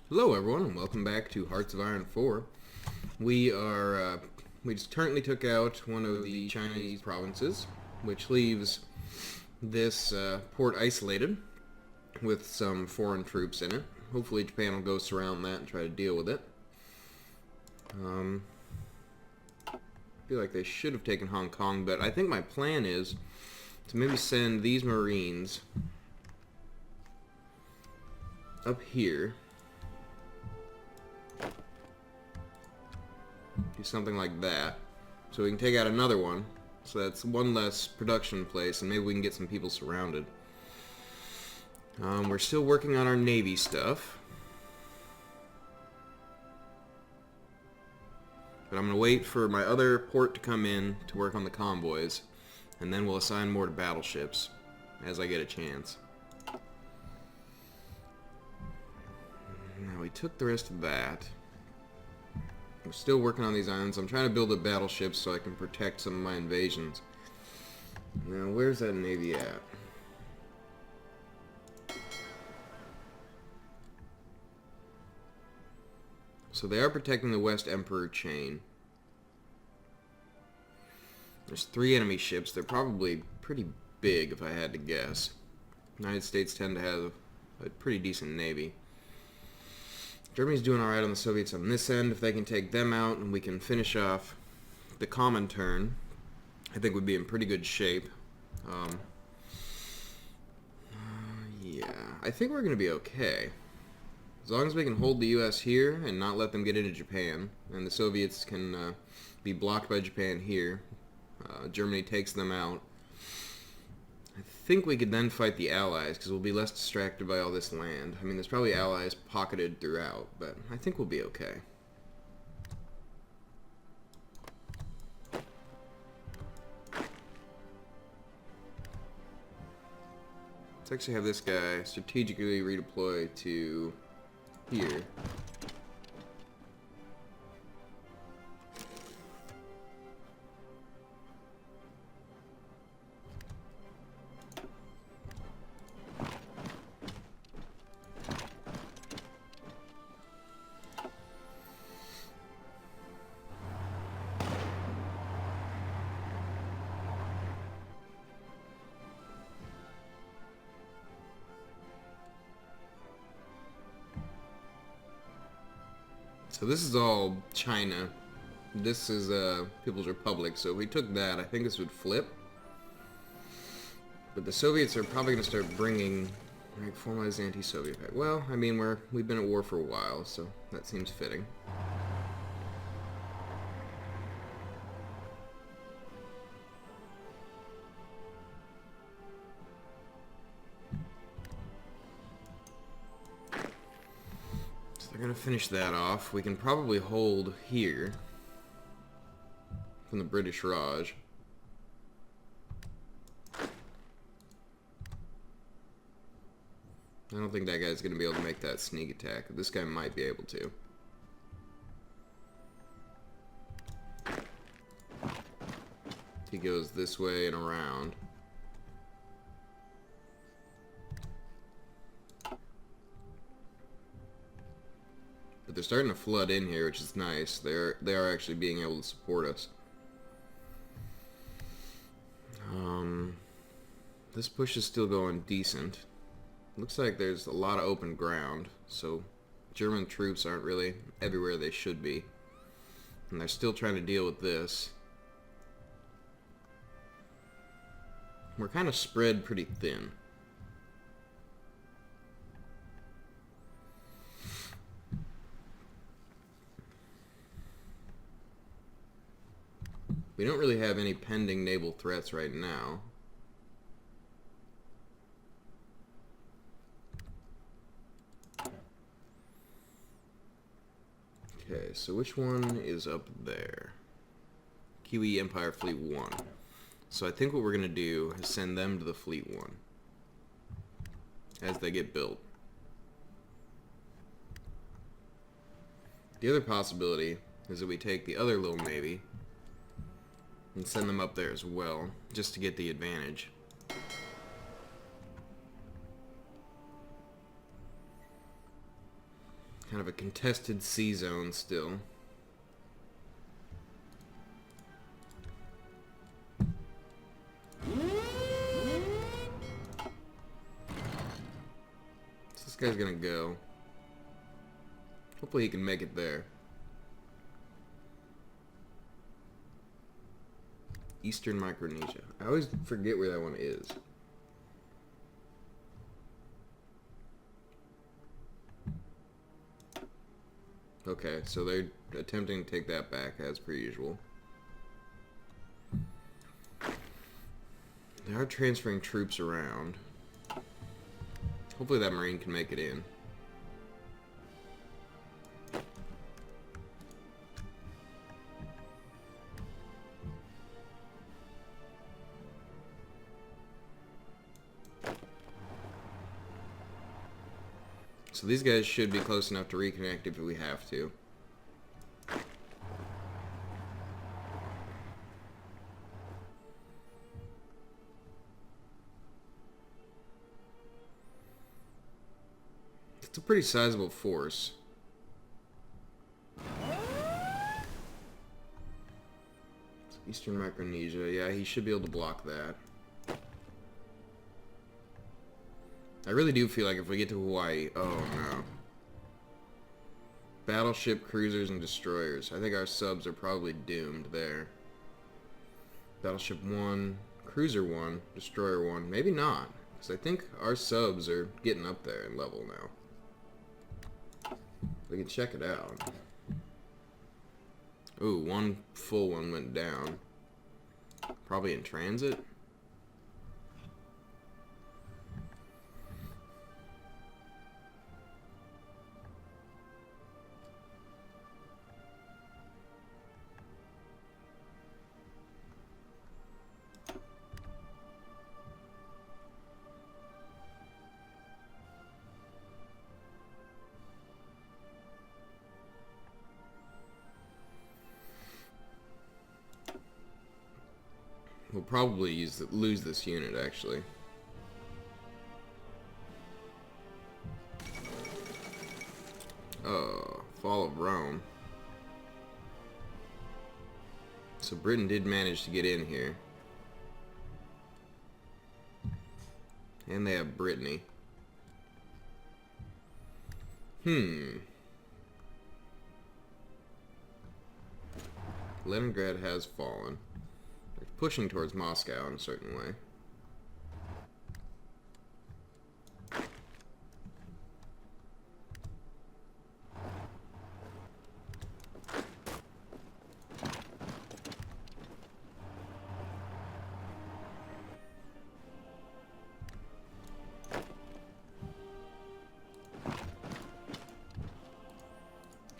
Hello everyone and welcome back to Hearts of Iron 4. We just currently took out one of the Chinese provinces, which leaves this port isolated with some foreign troops in it. Hopefully Japan will go surround that and try to deal with it. I feel like they should have taken Hong Kong, but I think my plan is to maybe send these Marines up here. Do something like that, so we can take out another one, so that's one less production place, and maybe we can get some people surrounded. We're still working on our Navy stuff, but I'm going to wait for my other port to come in to work on the convoys, and then we'll assign more to battleships as I get a chance. Now we took the rest of that. I'm still working on these islands. I'm trying to build up battleships so I can protect some of my invasions. Now, where's that navy at? So they are protecting the West Emperor chain. There's 3 enemy ships. They're probably pretty big, if I had to guess. The United States tend to have a pretty decent navy. Germany's doing alright on the Soviets on this end. If they can take them out and we can finish off the Comintern, I think we'd be in pretty good shape. Yeah, I think we're going to be okay. As long as we can hold the US here and not let them get into Japan, and the Soviets can be blocked by Japan here, Germany takes them out, I think we could then fight the Allies, because we'll be less distracted by all this land. I mean, there's probably Allies pocketed throughout, but I think we'll be okay. Let's actually have this guy strategically redeploy to here. So this is all China. This is People's Republic, so if we took that, I think this would flip. But the Soviets are probably going to start bringing formalized anti-Soviet pact. Well, I mean, we've been at war for a while, so that seems fitting. We're going to finish that off. We can probably hold here from the British Raj. I don't think that guy's going to be able to make that sneak attack. This guy might be able to. He goes this way and around. But they're starting to flood in here, which is nice. They are actually being able to support us. This push is still going decent. Looks like there's a lot of open ground, so German troops aren't really everywhere they should be. And they're still trying to deal with this. We're kind of spread pretty thin. We don't really have any pending naval threats right now. Okay, so which one is up there? Kiwi Empire Fleet 1. So I think what we're going to do is send them to the Fleet 1 as they get built. The other possibility is that we take the other little navy and send them up there as well, just to get the advantage. Kind of a contested sea zone still. So this guy's gonna go. Hopefully he can make it there. Eastern Micronesia. I always forget where that one is. Okay, so they're attempting to take that back as per usual. They are transferring troops around. Hopefully that Marine can make it in. So these guys should be close enough to reconnect if we have to. It's a pretty sizable force. Eastern Micronesia, yeah, he should be able to block that. I really do feel like if we get to Hawaii, oh no. Battleship, cruisers, and destroyers. I think our subs are probably doomed there. Battleship 1, cruiser 1, destroyer 1. Maybe not, because I think our subs are getting up there in level now. We can check it out. Ooh, one full one went down. Probably in transit. We'll probably lose this unit, actually. Oh, fall of Rome. So Britain did manage to get in here. And they have Brittany. Leningrad has fallen. They're pushing towards Moscow in a certain way.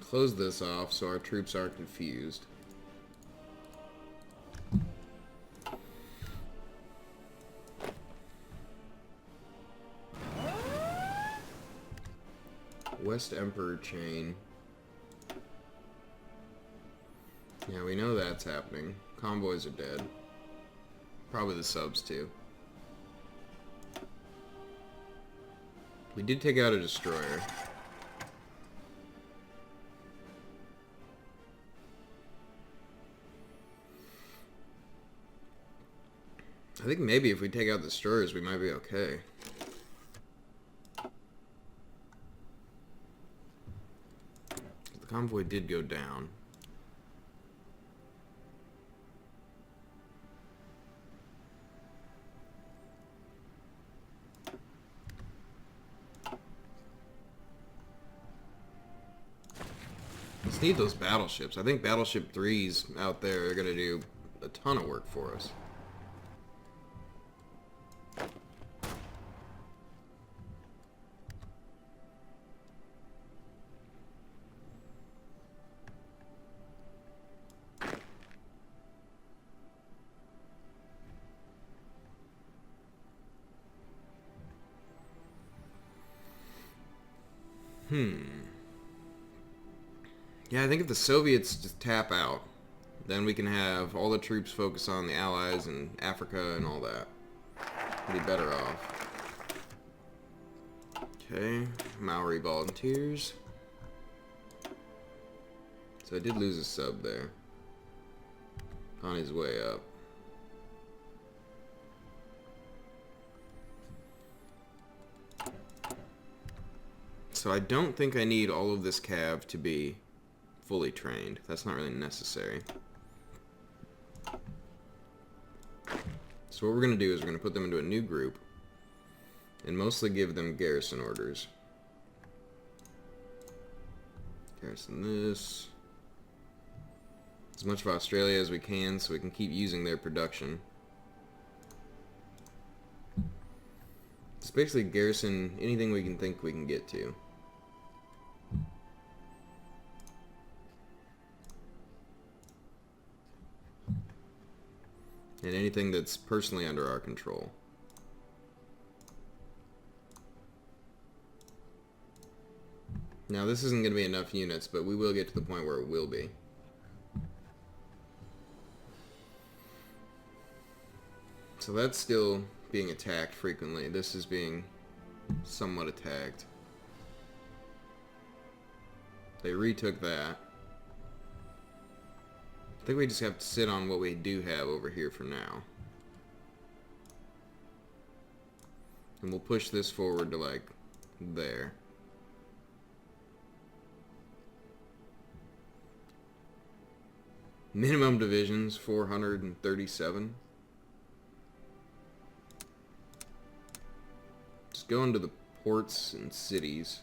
Close this off so our troops aren't confused. West Emperor chain. Yeah, we know that's happening. Convoys are dead. Probably the subs too. We did take out a destroyer. I think maybe if we take out the destroyers, we might be okay. The convoy did go down. Let's need those battleships. I think Battleship 3s out there are going to do a ton of work for us. Yeah, I think if the Soviets just tap out, then we can have all the troops focus on the Allies and Africa and all that. We'll be better off. Okay, Maori volunteers. So I did lose a sub there. On his way up. So I don't think I need all of this cav to be fully trained. That's not really necessary. So what we're going to do is we're going to put them into a new group and mostly give them garrison orders. Garrison this. As much of Australia as we can so we can keep using their production. Just basically garrison anything we can think we can get to. And anything that's personally under our control. Now this isn't going to be enough units, but we will get to the point where it will be. So that's still being attacked frequently. This is being somewhat attacked. They retook that. I think we just have to sit on what we do have over here for now. And we'll push this forward to like there. Minimum divisions, 437. Just go into the ports and cities.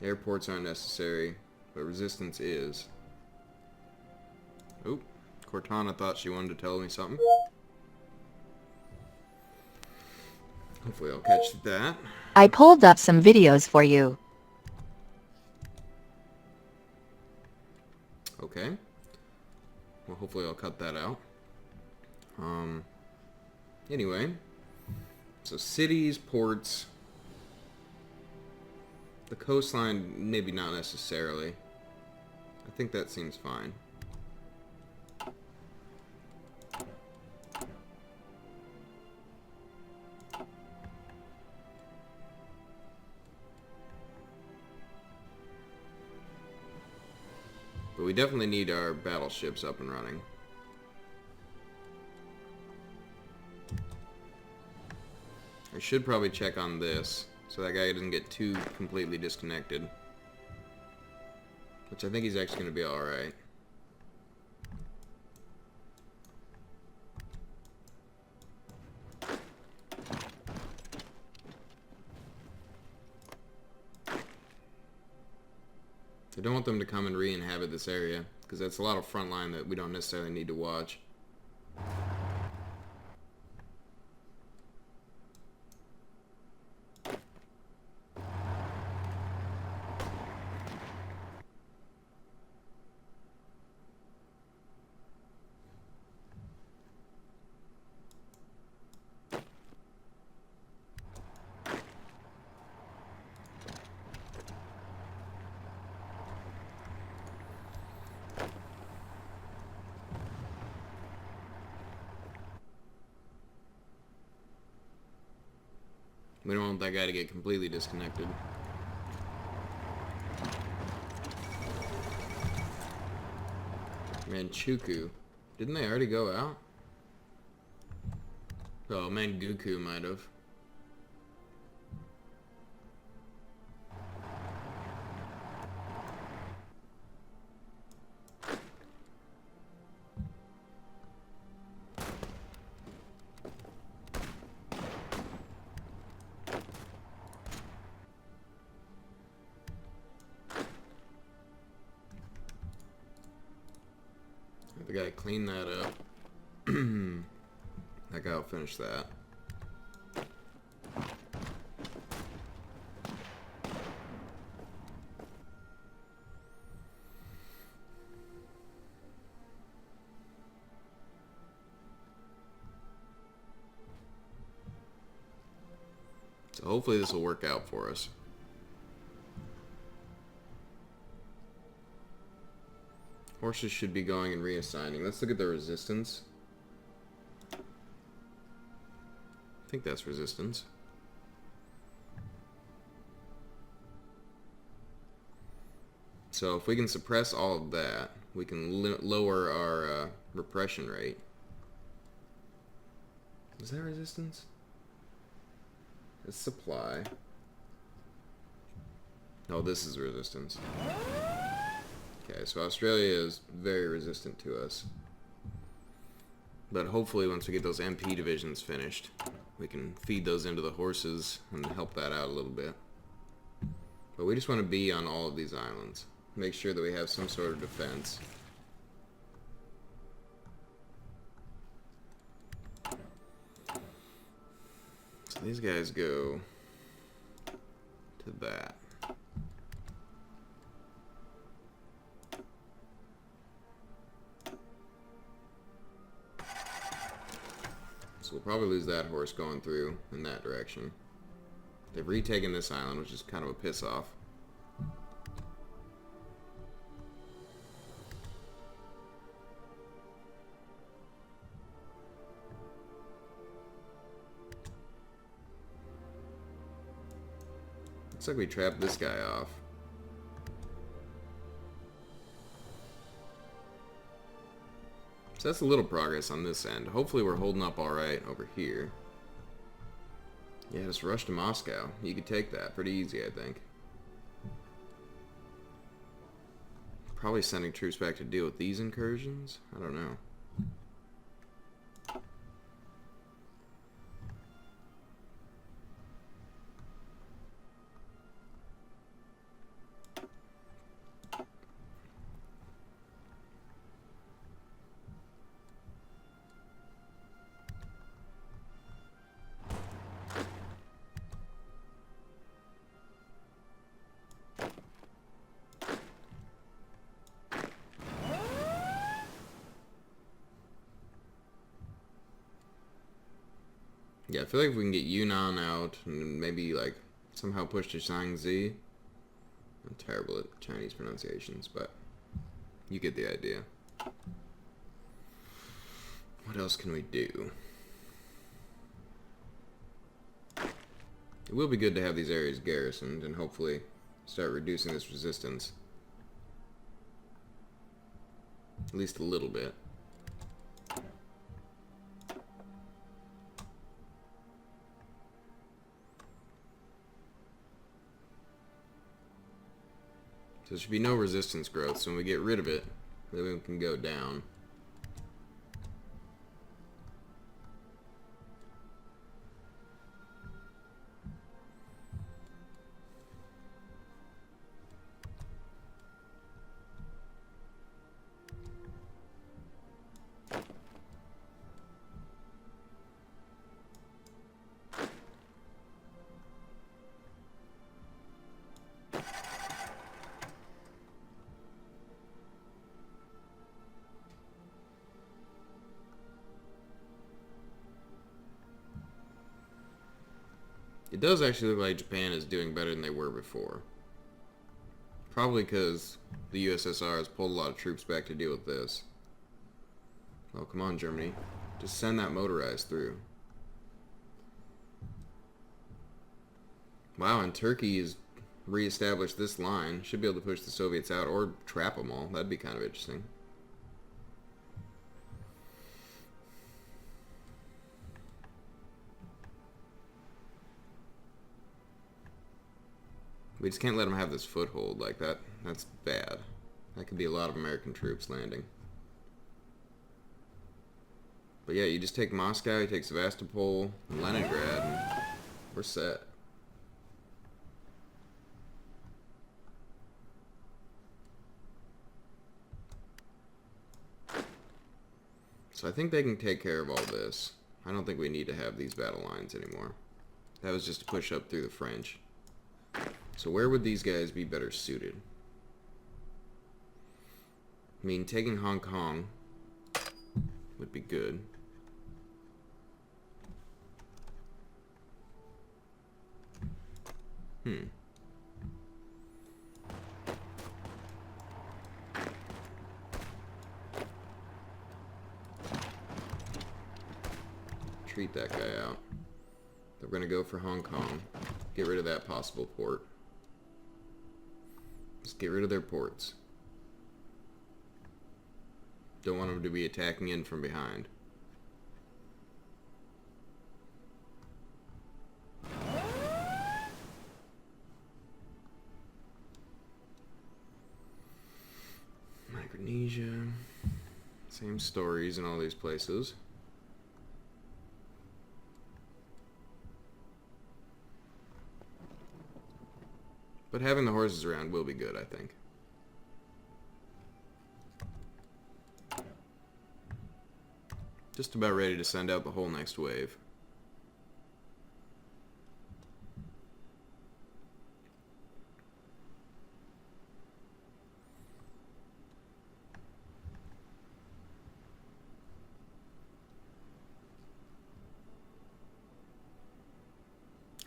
Airports aren't necessary, but resistance is. Oop, Cortana thought she wanted to tell me something. Hopefully I'll catch that. I pulled up some videos for you. Okay. Well, hopefully I'll cut that out. Anyway. So cities, ports. The coastline, maybe not necessarily. I think that seems fine. But we definitely need our battleships up and running. I should probably check on this, so that guy doesn't get too completely disconnected. Which I think he's actually going to be alright. I don't want them to come and re-inhabit this area, because that's a lot of front line that we don't necessarily need to watch. We don't want that guy to get completely disconnected. Manchukuo. Didn't they already go out? Oh, Manguku might have. The guy clean that up. That guy will finish that. So hopefully this will work out for us. Horses should be going and reassigning. Let's look at the resistance. I think that's resistance. So if we can suppress all of that, we can lower our repression rate. Is that resistance? It's supply. Oh, this is resistance. Okay, so Australia is very resistant to us. But hopefully once we get those MP divisions finished, we can feed those into the horses and help that out a little bit. But we just want to be on all of these islands. Make sure that we have some sort of defense. So these guys go to that. So we'll probably lose that horse going through in that direction. They've retaken this island, which is kind of a piss off. Looks like we trapped this guy off. So that's a little progress on this end. Hopefully we're holding up alright over here. Yeah, just rush to Moscow. You could take that pretty easy, I think. Probably sending troops back to deal with these incursions? I don't know. Yeah, I feel like if we can get Yunnan out and maybe like somehow push to Shaanxi. I'm terrible at Chinese pronunciations, but you get the idea. What else can we do? It will be good to have these areas garrisoned and hopefully start reducing this resistance. At least a little bit. So there should be no resistance growth, so when we get rid of it, then we can go down. It does actually look like Japan is doing better than they were before. Probably because the USSR has pulled a lot of troops back to deal with this. Oh, come on, Germany. Just send that motorized through. Wow, and Turkey has reestablished this line. Should be able to push the Soviets out or trap them all. That'd be kind of interesting. We just can't let them have this foothold like that. That's bad. That could be a lot of American troops landing. But yeah, you just take Moscow, you take Sevastopol, and Leningrad, and we're set. So I think they can take care of all this. I don't think we need to have these battle lines anymore. That was just to push up through the French. So where would these guys be better suited? I mean, taking Hong Kong would be good. Treat that guy out. They're going to go for Hong Kong. Get rid of that possible port. Just get rid of their ports. Don't want them to be attacking in from behind. Micronesia. Same stories in all these places. But having the horses around will be good, I think. Just about ready to send out the whole next wave.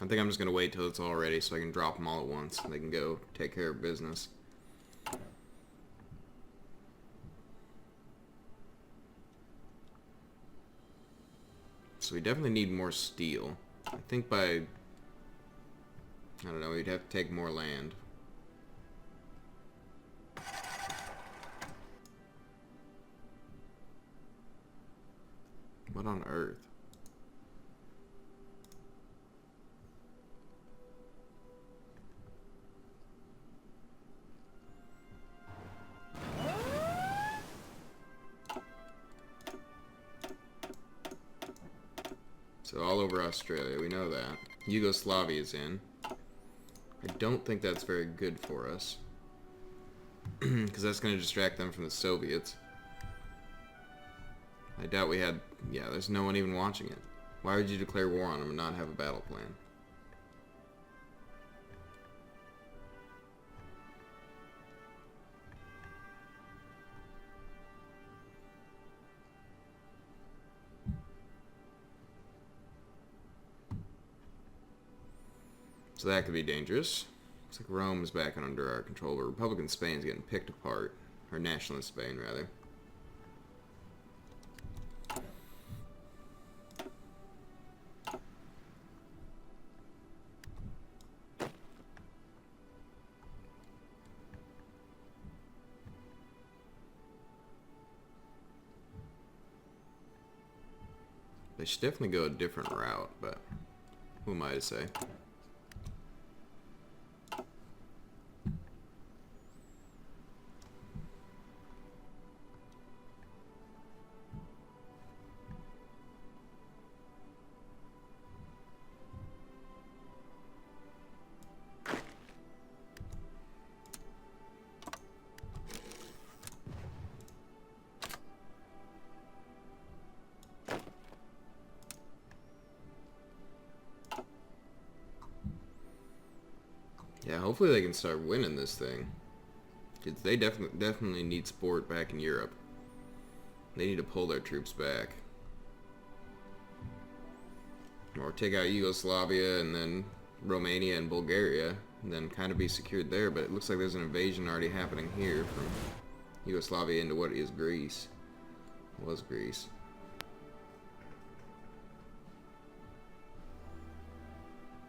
I think I'm just going to wait till it's all ready so I can drop them all at once and they can go take care of business. So we definitely need more steel. I think by, I don't know, we'd have to take more land. What on earth? So all over Australia, we know that. Yugoslavia is in. I don't think that's very good for us. Because that's going to distract them from the Soviets. I doubt we had... Yeah, there's no one even watching it. Why would you declare war on them and not have a battle plan? So that could be dangerous. Looks like Rome is back under our control, but Republican Spain's getting picked apart. Or nationalist Spain, rather. They should definitely go a different route, but who am I to say? Yeah, hopefully they can start winning this thing. 'Cause they definitely need sport back in Europe. They need to pull their troops back. Or take out Yugoslavia and then Romania and Bulgaria. And then kind of be secured there. But it looks like there's an invasion already happening here from Yugoslavia into what is Greece. Was Greece.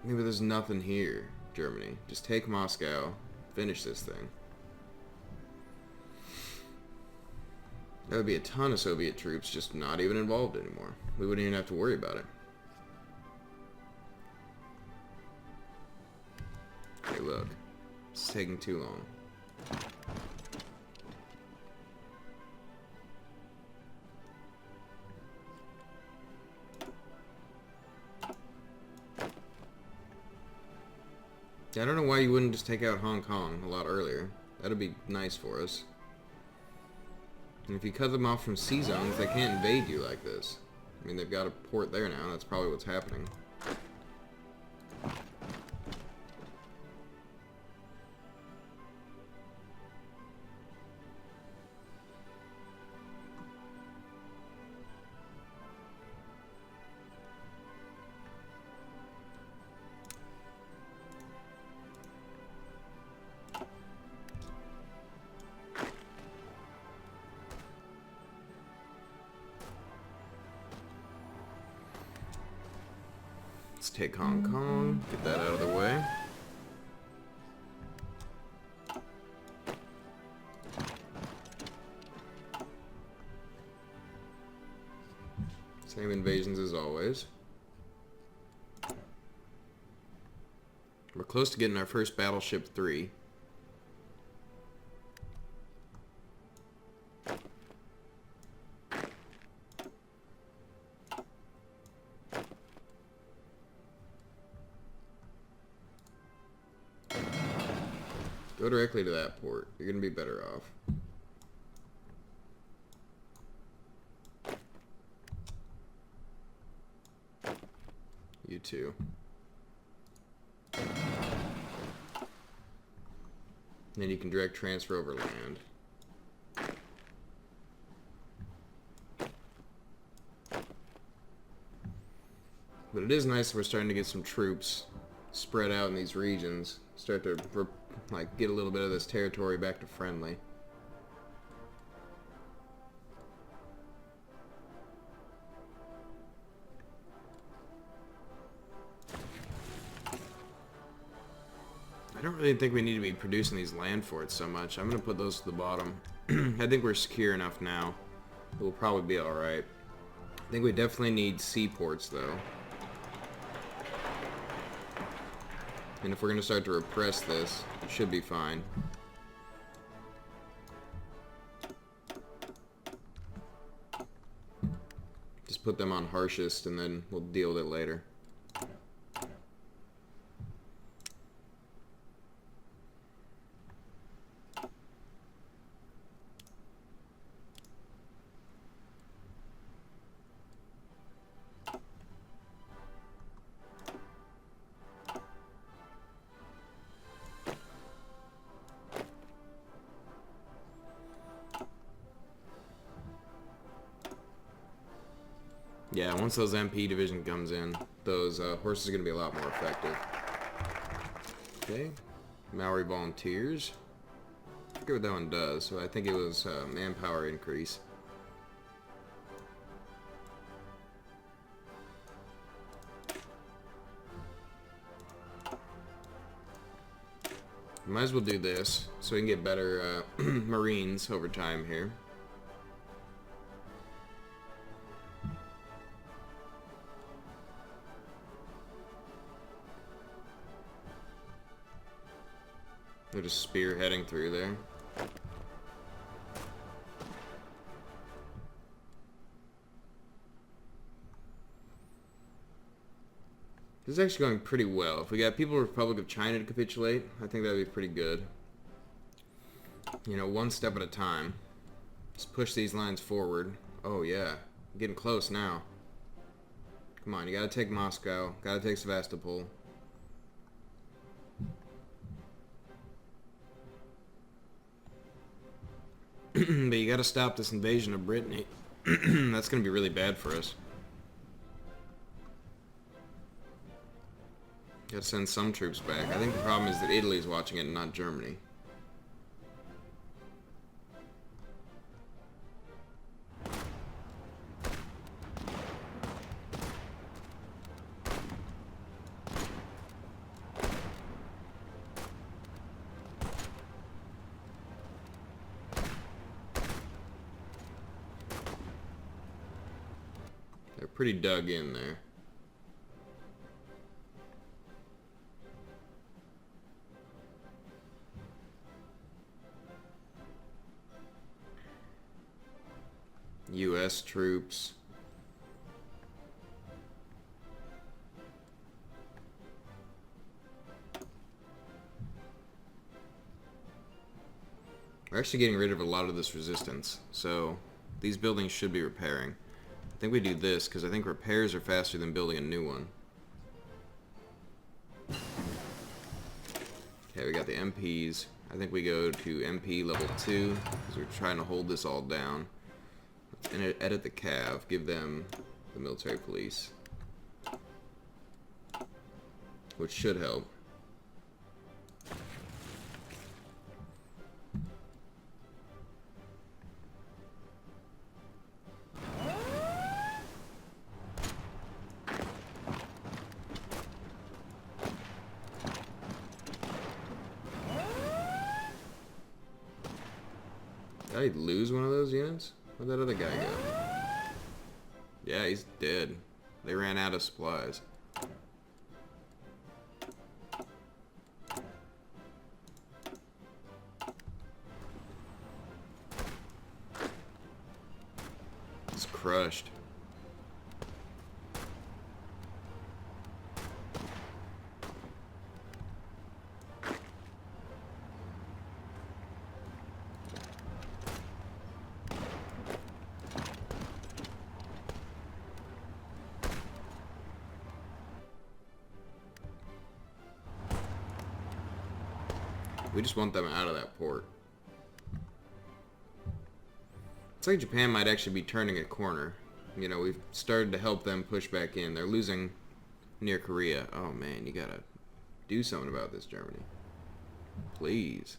Yeah, but there's nothing here. Germany. Just take Moscow. Finish this thing. That would be a ton of Soviet troops just not even involved anymore. We wouldn't even have to worry about it. Hey, look. It's taking too long. Yeah, I don't know why you wouldn't just take out Hong Kong a lot earlier. That'd be nice for us. And if you cut them off from sea zones, they can't invade you like this. I mean, they've got a port there now. That's probably what's happening. Let's take Hong Kong, get that out of the way. Same invasions as always. We're close to getting our first Battleship 3. Go directly to that port. You're going to be better off. You too. Then you can direct transfer over land. But it is nice that we're starting to get some troops spread out in these regions. Start to like get a little bit of this territory back to friendly. I don't really think we need to be producing these land forts so much. I'm going to put those to the bottom. I think we're secure enough now. We'll probably be alright. I think we definitely need seaports though. And if we're going to start to repress this, it should be fine. Just put them on harshest and then we'll deal with it later. Yeah, once those MP division comes in, those horses are going to be a lot more effective. Okay, Maori volunteers. I forget what that one does, so I think it was manpower increase. Might as well do this, so we can get better Marines over time here. They're just spearheading through there. This is actually going pretty well. If we got People's Republic of China to capitulate, I think that'd be pretty good. You know, one step at a time. Just push these lines forward. Oh yeah, getting close now. Come on, you gotta take Moscow. Gotta take Sevastopol. But you gotta stop this invasion of Brittany. That's gonna be really bad for us. Gotta send some troops back. I think the problem is that Italy's watching it and not Germany. They're pretty dug in there. U.S. troops. We're actually getting rid of a lot of this resistance, so these buildings should be repairing. I think we do this because I think repairs are faster than building a new one. Okay, we got the MPs. I think we go to MP level 2 because we're trying to hold this all down. And edit the Cav, give them the military police, which should help. Did I lose one of those units? Where'd that other guy go? Yeah, he's dead. They ran out of supplies. He's crushed. We just want them out of that port. It's like Japan might actually be turning a corner. You know, we've started to help them push back in. They're losing near Korea. Oh man, you gotta do something about this, Germany. Please.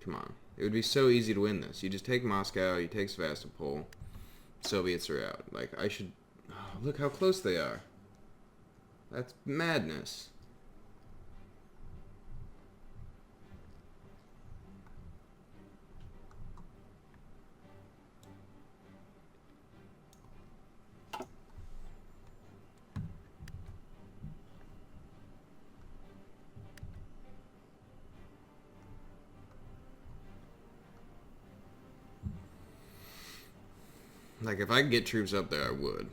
Come on. It would be so easy to win this. You just take Moscow, you take Sevastopol, Soviets are out. Like, I should... Oh, look how close they are. That's madness. Like, if I could get troops up there, I would.